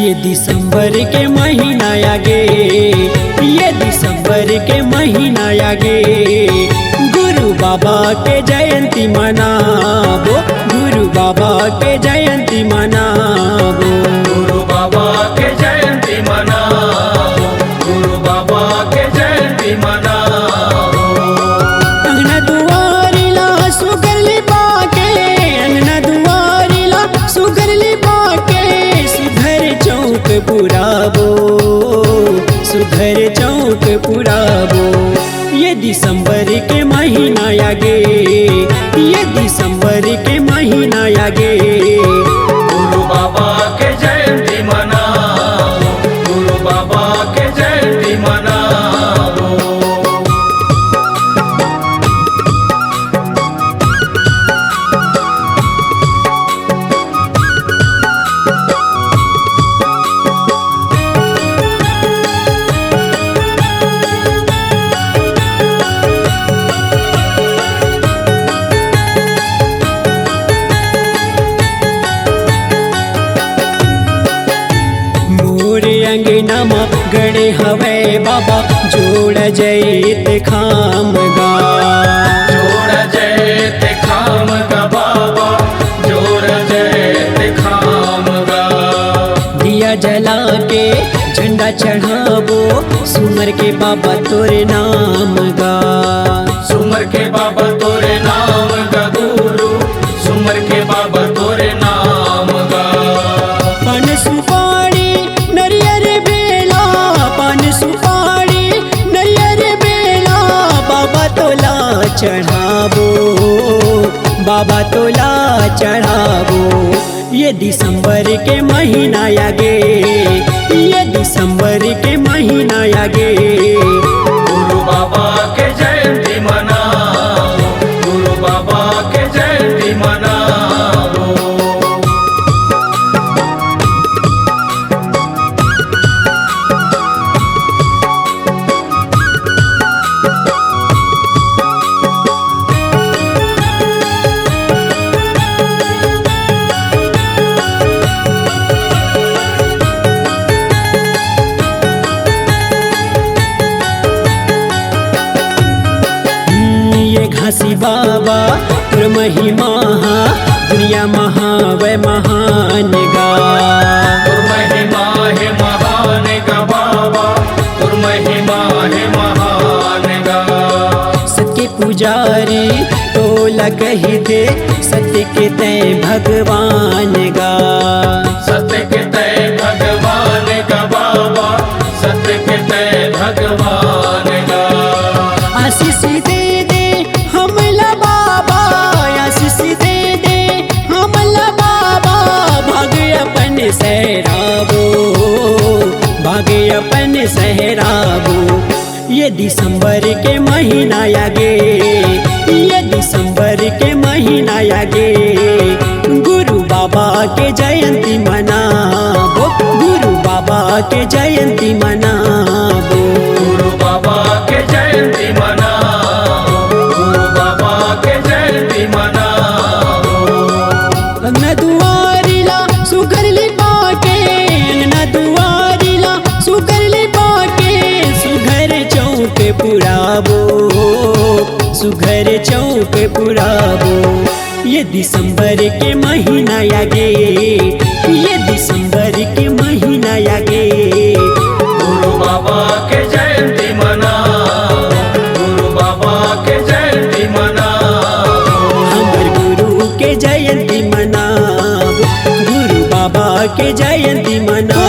ये दिसंबर के महीना आगे, ये दिसंबर के महीना आगे, गुरु बाबा के जयंती मनाबो, गुरु बाबा के जयंती मनाबो, गुरु बाबा के जयंती मनाओ, गुरु बाबा के जयंती मनाओ। अंगना दुआरी ला सुगर लिपा के, अंगना दुआरी ला सुगर लिपा के, सुधर चौक पुराबो, सुधर चौक पुराबो। ये दिसंबर के महीना आगे, ये दिसंबर के महीना आगे, गुरु बाबा के जयंती मनाओ, गुरु बाबा के जयंती मनाओ। अंगना मा गड़े हवे बाबा जोड़ जयत खाम गा, जोड़ जयत खाम गा बाबा, जोड़ जयत खाम गा। दिया जला के झंडा चढ़ाबो, सुमर के बाबा तोरे नाम गा, सुमर के बाबा तोरे नाम गा गुरु, सुमर के बाबा तोरे नाम गा। पान सुपारी नरियर बेला, पान सुपारी नरियर बेला, बाबा तोला चढ़ाबो, बाबा तोला चढ़ाबो। ये दिसंबर के महीना आगे, ये दिसंबर के महीना आगे, गुरु बाबा के जयंती मनाओ, गुरु बाबा के जयंती मनाओ। घासी बाबा तुर महिमा दुनिया महावै महान गा, तुर महिमा है महान गा बाबा, तुर महिमा है महान गा। सत्य पुजारी तो लगही दे, सत्य के तय भगवान गा, सत्य के तय भगवान गा बाबा, सत्य के तय भगवान गा। आशीष दे दे हमला बाबा, आशीष दे दे हमला बाबा, भाग्य अपन सहराबो, भाग्य अपन सहराबो। ये दिसंबर के महीना आगे, ये दिसंबर के महीना आगे, गुरु बाबा के जयंती मनाबो, गुरु बाबा के जयंती मनाबो, गुरु बाबा के जयंती मनाओ, गुरु बाबा के जयंती मनाओ। अंगना दुआरी ला सुगर लिपा के, अंगना दुआरी ला सुगर लिपा के, सुघर चौक पुराबो, सुघर चौक पुराबो। ये दिसंबर के महीना आगे, ये दिसंबर के महीना आगे, गुरु बाबा के जयंती मनाओ, गुरु बाबा के जयंती मनाओ। हमर गुरु के जयंती मनाब, गुरु बाबा के जयंती मनाब।